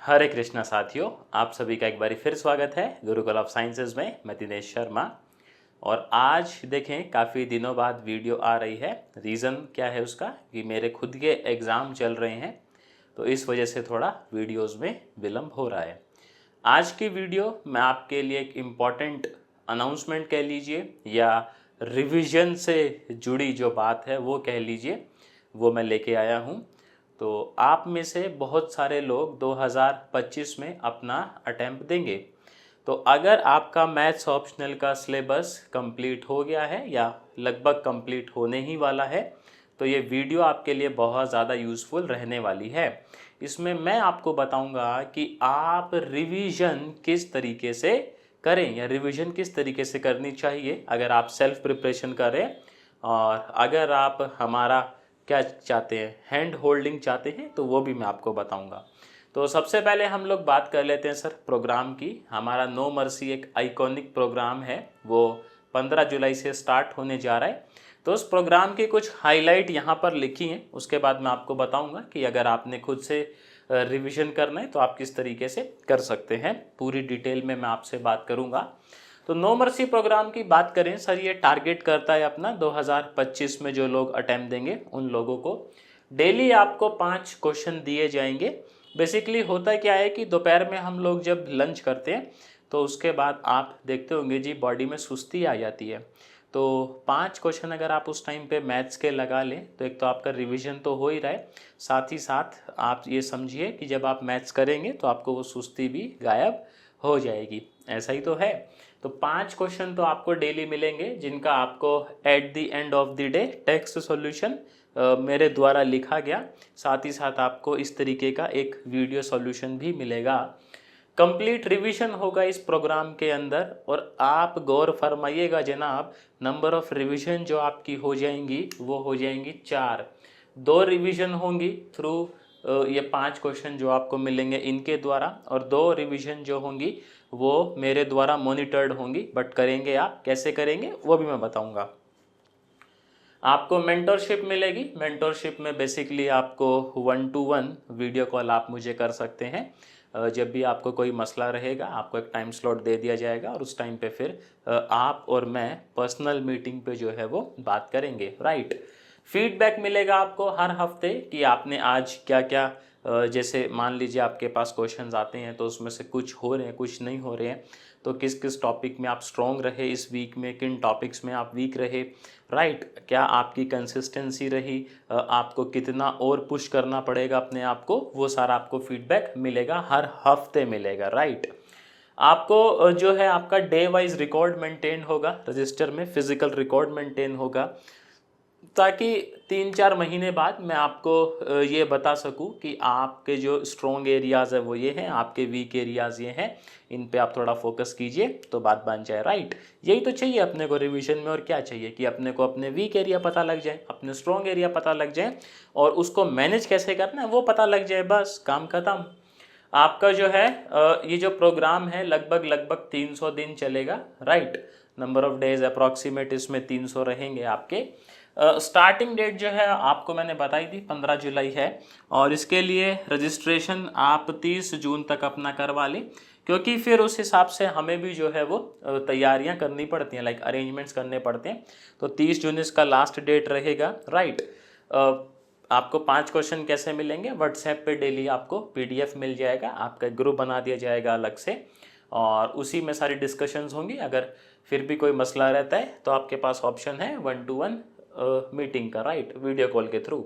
हरे कृष्णा साथियों, आप सभी का एक बार फिर स्वागत है गुरुकुल ऑफ साइंसेज में। मैं दिनेश शर्मा और आज देखें काफ़ी दिनों बाद वीडियो आ रही है। रीज़न क्या है उसका कि मेरे खुद के एग्ज़ाम चल रहे हैं, तो इस वजह से थोड़ा वीडियोस में विलम्ब हो रहा है। आज की वीडियो मैं आपके लिए एक इम्पॉर्टेंट अनाउंसमेंट कह लीजिए या रिवीजन से जुड़ी जो बात है वो कह लीजिए, वो मैं लेके आया हूँ। तो आप में से बहुत सारे लोग 2025 में अपना अटेम्प्ट देंगे। तो अगर आपका मैथ्स ऑप्शनल का सिलेबस कंप्लीट हो गया है या लगभग कंप्लीट होने ही वाला है, तो ये वीडियो आपके लिए बहुत ज़्यादा यूज़फुल रहने वाली है। इसमें मैं आपको बताऊंगा कि आप रिवीजन किस तरीके से करें या रिवीजन किस तरीके से करनी चाहिए अगर आप सेल्फ प्रिपरेशन करें, और अगर आप हमारा क्या चाहते हैं, हैंड होल्डिंग चाहते हैं, तो वो भी मैं आपको बताऊंगा। तो सबसे पहले हम लोग बात कर लेते हैं सर प्रोग्राम की। हमारा नो मर्सी एक आइकॉनिक प्रोग्राम है, वो 15 जुलाई से स्टार्ट होने जा रहा है। तो उस प्रोग्राम की कुछ हाईलाइट यहाँ पर लिखी हैं, उसके बाद मैं आपको बताऊंगा कि अगर आपने खुद से रिवीजन करना है तो आप किस तरीके से कर सकते हैं। पूरी डिटेल में मैं आपसे बात करूँगा। तो नो मर्सी प्रोग्राम की बात करें सर, ये टारगेट करता है अपना 2025 में जो लोग अटेम्प्ट देंगे उन लोगों को। डेली आपको 5 क्वेश्चन दिए जाएंगे। बेसिकली होता क्या है कि दोपहर में हम लोग जब लंच करते हैं तो उसके बाद आप देखते होंगे जी बॉडी में सुस्ती आ जाती है। तो 5 क्वेश्चन अगर आप उस टाइम पे मैथ्स के लगा लें तो एक तो आपका रिवीजन तो हो ही रहा है, साथ ही साथ आप ये समझिए कि जब आप मैथ्स करेंगे तो आपको वो सुस्ती भी गायब हो जाएगी। ऐसा ही तो है। तो 5 क्वेश्चन तो आपको डेली मिलेंगे जिनका आपको at the end of the day text solution मेरे द्वारा लिखा गया, साथ ही साथ आपको इस तरीके का एक वीडियो सॉल्यूशन भी मिलेगा। कंप्लीट रिवीजन होगा इस प्रोग्राम के अंदर, और आप गौर फरमाइएगा जनाब, नंबर ऑफ रिवीजन जो आपकी हो जाएंगी वो हो जाएंगी 4। 2 रिवीजन होंगी थ्रू ये 5 क्वेश्चन जो आपको मिलेंगे इनके द्वारा, और 2 रिवीजन जो होंगी वो मेरे द्वारा मॉनिटर्ड होंगी। बट करेंगे आप कैसे करेंगे वो भी मैं बताऊंगा। आपको मेंटरशिप मिलेगी। मेंटरशिप में बेसिकली आपको 1-to-1 वीडियो कॉल आप मुझे कर सकते हैं। जब भी आपको कोई मसला रहेगा आपको एक टाइम स्लॉट दे दिया जाएगा और उस टाइम पे फिर आप और मैं पर्सनल मीटिंग पे जो है वो बात करेंगे। राइट। फीडबैक मिलेगा आपको हर हफ्ते कि आपने आज क्या क्या, जैसे मान लीजिए आपके पास क्वेश्चंस आते हैं तो उसमें से कुछ हो रहे हैं कुछ नहीं हो रहे हैं, तो किस किस टॉपिक में आप स्ट्रॉन्ग रहे इस वीक में, किन टॉपिक्स में आप वीक रहे। राइट। क्या आपकी कंसिस्टेंसी रही, आपको कितना और पुश करना पड़ेगा अपने आप को, वो सारा आपको फीडबैक मिलेगा, हर हफ्ते मिलेगा। राइट। आपको जो है आपका डे वाइज रिकॉर्ड मेंटेन होगा, रजिस्टर में फिजिकल रिकॉर्ड मेंटेन होगा, ताकि 3-4 महीने बाद मैं आपको ये बता सकूं कि आपके जो स्ट्रॉन्ग एरियाज़ है वो ये हैं, आपके वीक एरियाज़ ये हैं, इन पे आप थोड़ा फोकस कीजिए तो बात बन जाए। राइट। यही तो चाहिए अपने को रिवीजन में, और क्या चाहिए कि अपने को अपने वीक एरिया पता लग जाए, अपने स्ट्रॉन्ग एरिया पता लग जाए, और उसको मैनेज कैसे करना है वो पता लग जाए, बस काम खत्म। आपका जो है ये जो प्रोग्राम है लगभग 300 दिन चलेगा। Right. Number of days approximate इसमें 300 रहेंगे आपके। स्टार्टिंग डेट जो है आपको मैंने बताई थी 15 जुलाई है, और इसके लिए रजिस्ट्रेशन आप 30 जून तक अपना करवा लें, क्योंकि फिर उस हिसाब से हमें भी जो है वो तैयारियां करनी पड़ती हैं, लाइक अरेंजमेंट्स करने पड़ते हैं। तो 30 जून इसका लास्ट डेट रहेगा। राइट। आपको 5 क्वेश्चन कैसे मिलेंगे, व्हाट्सएप पे डेली आपको PDF मिल जाएगा, आपका ग्रुप बना दिया जाएगा अलग से, और उसी में सारी डिस्कशंस होंगी। अगर फिर भी कोई मसला रहता है तो आपके पास ऑप्शन है 1-to-1 मीटिंग का। राइट। वीडियो कॉल के थ्रू।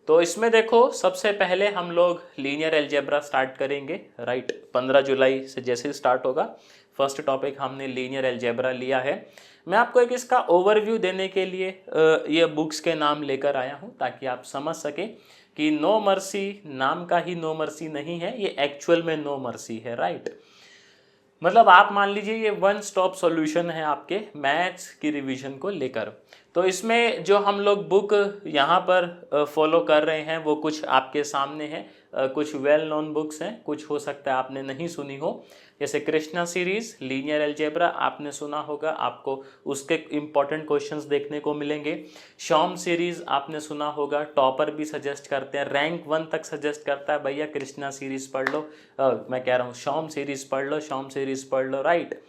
तो इसमें देखो सबसे पहले हम लोग लीनियर अलजेब्रा स्टार्ट करेंगे। राइट। 15 जुलाई से जैसे स्टार्ट होगा, फर्स्ट टॉपिक हमने लीनियर अलजेब्रा लिया है। मैं आपको एक इसका ओवरव्यू देने के लिए ये बुक्स के नाम लेकर आया हूँ, ताकि आप समझ सकें कि नो मर्सी नाम का ही नो मर्सी नहीं है, ये एक्चुअल में नो मर्सी है। राइट। मतलब आप मान लीजिए ये वन स्टॉप सॉल्यूशन है आपके मैथ्स की रिवीजन को लेकर। तो इसमें जो हम लोग बुक यहाँ पर फॉलो कर रहे हैं वो कुछ आपके सामने है। कुछ वेल नोन बुक्स हैं, कुछ हो सकता है आपने नहीं सुनी हो, जैसे कृष्णा सीरीज, लीनियर अलजेब्रा आपने सुना होगा, आपको उसके इंपॉर्टेंट क्वेश्चंस देखने को मिलेंगे। शॉम सीरीज आपने सुना होगा, टॉपर भी सजेस्ट करते हैं, रैंक 1 तक सजेस्ट करता है भैया कृष्णा सीरीज पढ़ लो, मैं कह रहा हूँ शॉम सीरीज पढ़ लो, शॉम सीरीज पढ़ लो, राइट।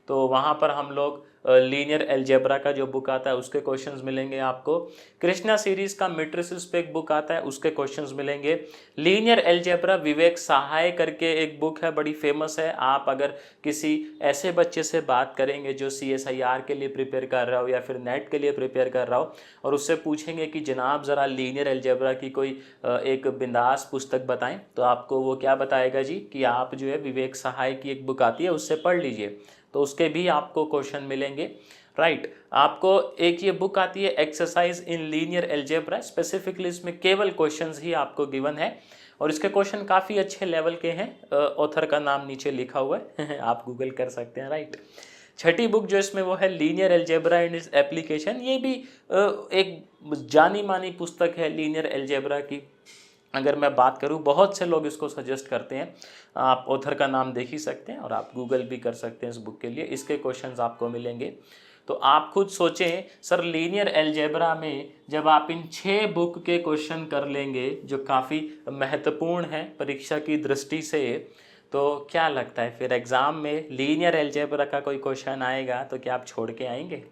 तो वहाँ पर हम लोग लीनियर अलजेब्रा का जो बुक आता है उसके क्वेश्चंस मिलेंगे आपको। कृष्णा सीरीज का मैट्रिसेस पे एक बुक आता है, उसके क्वेश्चंस मिलेंगे। लीनियर अलजेब्रा विवेक सहाय करके एक बुक है, बड़ी फेमस है। आप अगर किसी ऐसे बच्चे से बात करेंगे जो CSIR के लिए प्रिपेयर कर रहा हो या फिर नेट के लिए प्रिपेयर कर रहा हो, और उससे पूछेंगे कि जनाब ज़रा लीनियर अलजेब्रा की कोई एक बिंदास पुस्तक बताएं, तो आपको वो क्या बताएगा जी कि आप जो है विवेक सहाय की एक बुक आती है उससे पढ़ लीजिए, तो उसके भी आपको क्वेश्चन मिलेंगे, राइट। आपको एक ये बुक आती है exercise in linear algebra, specifically इसमें केवल क्वेश्चंस ही आपको गिवन है और इसके क्वेश्चन काफ़ी अच्छे लेवल के हैं। ऑथर का नाम नीचे लिखा हुआ है आप गूगल कर सकते हैं, राइट। छठी बुक जो इसमें वो है linear algebra and its application, ये भी एक जानी मानी पुस्तक है लीनियर अलजेब्रा की। अगर मैं बात करूं, बहुत से लोग इसको सजेस्ट करते हैं, आप ऑथर का नाम देख ही सकते हैं और आप गूगल भी कर सकते हैं इस बुक के लिए, इसके क्वेश्चंस आपको मिलेंगे। तो आप खुद सोचें सर, लीनियर अलजेब्रा में जब आप इन 6 बुक के क्वेश्चन कर लेंगे जो काफ़ी महत्वपूर्ण है परीक्षा की दृष्टि से, तो क्या लगता है फिर एग्ज़ाम में लीनियर अलजेब्रा का कोई क्वेश्चन आएगा तो क्या आप छोड़ के आएंगे?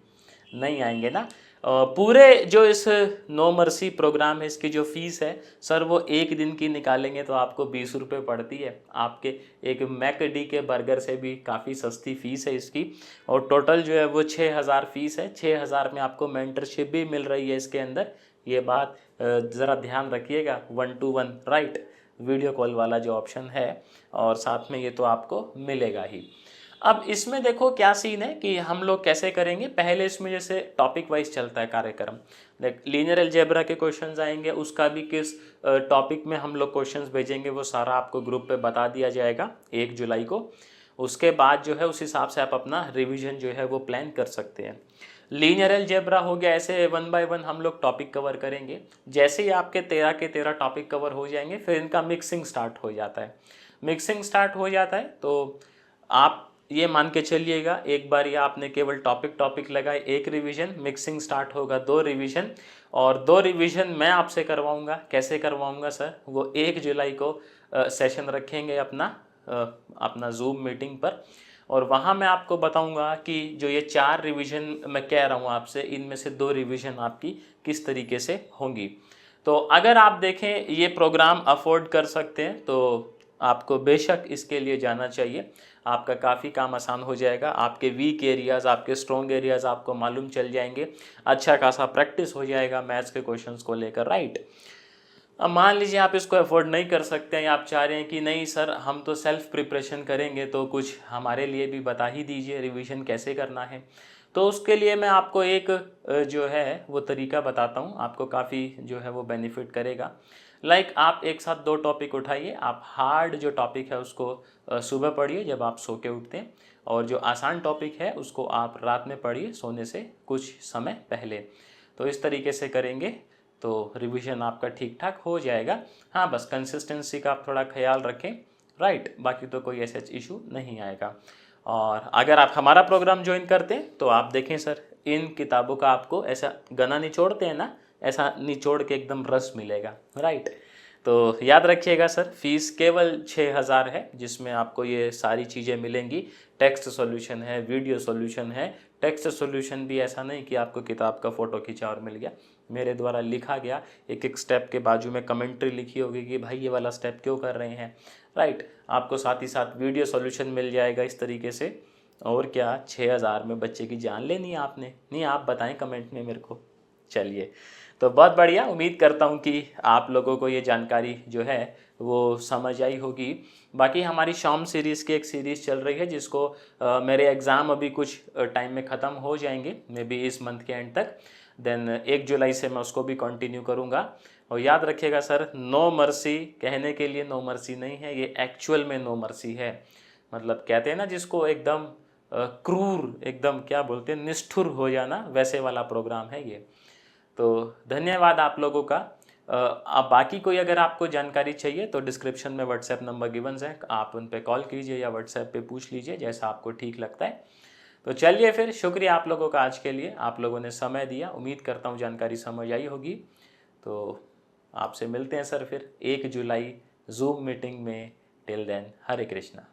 नहीं आएंगे ना। पूरे जो इस नो मर्सी प्रोग्राम है इसकी जो फीस है सर, वो एक दिन की निकालेंगे तो आपको 20 रुपये पड़ती है। आपके एक मैकडी के बर्गर से भी काफ़ी सस्ती फ़ीस है इसकी, और टोटल जो है वो 6000 फीस है। 6000 में आपको मेंटरशिप भी मिल रही है इसके अंदर, ये बात ज़रा ध्यान रखिएगा, 1 to 1, राइट, वीडियो कॉल वाला जो ऑप्शन है, और साथ में ये तो आपको मिलेगा ही। अब इसमें देखो क्या सीन है कि हम लोग कैसे करेंगे। पहले इसमें जैसे टॉपिक वाइज चलता है कार्यक्रम, देख लीनियर अलजेब्रा के क्वेश्चंस आएंगे, उसका भी किस टॉपिक में हम लोग क्वेश्चंस भेजेंगे वो सारा आपको ग्रुप पे बता दिया जाएगा 1 जुलाई को। उसके बाद जो है उस हिसाब से आप अपना रिविजन जो है वो प्लान कर सकते हैं। लीनियर अलजेब्रा हो गया, ऐसे 1 by 1 हम लोग टॉपिक कवर करेंगे। जैसे ही आपके 13 के 13 टॉपिक कवर हो जाएंगे फिर इनका मिक्सिंग स्टार्ट हो जाता है। मिक्सिंग स्टार्ट हो जाता है तो आप ये मान के चलिएगा, एक बार या आपने केवल टॉपिक लगाए, 1 रिवीजन, मिक्सिंग स्टार्ट होगा 2 रिवीजन, और 2 रिवीजन मैं आपसे करवाऊंगा। कैसे करवाऊंगा सर? वो 1 जुलाई को सेशन रखेंगे अपना जूम मीटिंग पर, और वहाँ मैं आपको बताऊंगा कि जो ये 4 रिवीजन मैं कह रहा हूँ आपसे, इनमें से 2 रिवीजन आपकी किस तरीके से होंगी। तो अगर आप देखें ये प्रोग्राम अफोर्ड कर सकते हैं तो आपको बेशक इसके लिए जाना चाहिए। आपका काफ़ी काम आसान हो जाएगा, आपके वीक एरियाज़, आपके स्ट्रॉन्ग एरियाज़ आपको मालूम चल जाएंगे, अच्छा खासा प्रैक्टिस हो जाएगा मैथ्स के क्वेश्चंस को लेकर, राइट। अब मान लीजिए आप इसको अफोर्ड नहीं कर सकते हैं, या आप चाह रहे हैं कि नहीं सर हम तो सेल्फ प्रिपरेशन करेंगे, तो कुछ हमारे लिए भी बता ही दीजिए रिवीजन कैसे करना है। तो उसके लिए मैं आपको एक जो है वो तरीका बताता हूँ, आपको काफ़ी जो है वो बेनिफिट करेगा। लाइक आप एक साथ 2 टॉपिक उठाइए, आप हार्ड जो टॉपिक है उसको सुबह पढ़िए जब आप सो के उठते हैं, और जो आसान टॉपिक है उसको आप रात में पढ़िए सोने से कुछ समय पहले। तो इस तरीके से करेंगे तो रिवीजन आपका ठीक ठाक हो जाएगा। हाँ, बस कंसिस्टेंसी का आप थोड़ा ख्याल रखें, राइट, बाकी तो कोई ऐसा इशू नहीं आएगा। और अगर आप हमारा प्रोग्राम ज्वाइन करते हैं तो आप देखें सर, इन किताबों का आपको ऐसा गना निचोड़ते हैं ना, ऐसा निचोड़ के एकदम रस मिलेगा, राइट। तो याद रखिएगा सर, फीस केवल 6000 है, जिसमें आपको ये सारी चीज़ें मिलेंगी। टेक्स्ट सॉल्यूशन है, वीडियो सॉल्यूशन है। टेक्स्ट सॉल्यूशन भी ऐसा नहीं कि आपको किताब का फ़ोटो खींचा और मिल गया, मेरे द्वारा लिखा गया, एक एक स्टेप के बाजू में कमेंट्री लिखी होगी कि भाई ये वाला स्टेप क्यों कर रहे हैं, राइट। आपको साथ ही साथ वीडियो सॉल्यूशन मिल जाएगा इस तरीके से। और क्या, 6000 में बच्चे की जान लेनी है आपने? नहीं, आप बताएं कमेंट में मेरे को। चलिए, तो बहुत बढ़िया, उम्मीद करता हूँ कि आप लोगों को ये जानकारी जो है वो समझ आई होगी। बाकी हमारी शॉम सीरीज़ की एक सीरीज़ चल रही है जिसको मेरे एग्ज़ाम अभी कुछ टाइम में ख़त्म हो जाएंगे, मे बी इस मंथ के एंड तक। देन 1 जुलाई से मैं उसको भी कंटिन्यू करूँगा। और याद रखिएगा सर, नो मर्सी कहने के लिए नो मर्सी नहीं है, ये एक्चुअल में नो मर्सी है। मतलब कहते हैं ना जिसको एकदम क्रूर, एकदम क्या बोलते हैं, निष्ठुर हो जाना, वैसे वाला प्रोग्राम है ये। तो धन्यवाद आप लोगों का। अब बाकी कोई अगर आपको जानकारी चाहिए तो डिस्क्रिप्शन में व्हाट्सएप नंबर गिवन है, आप उन पे कॉल कीजिए या व्हाट्सएप पे पूछ लीजिए जैसा आपको ठीक लगता है। तो चलिए फिर, शुक्रिया आप लोगों का आज के लिए, आप लोगों ने समय दिया। उम्मीद करता हूँ जानकारी समझ आई होगी। तो आपसे मिलते हैं सर फिर 1 जुलाई जूम मीटिंग में। टिल देन, हरे कृष्णा।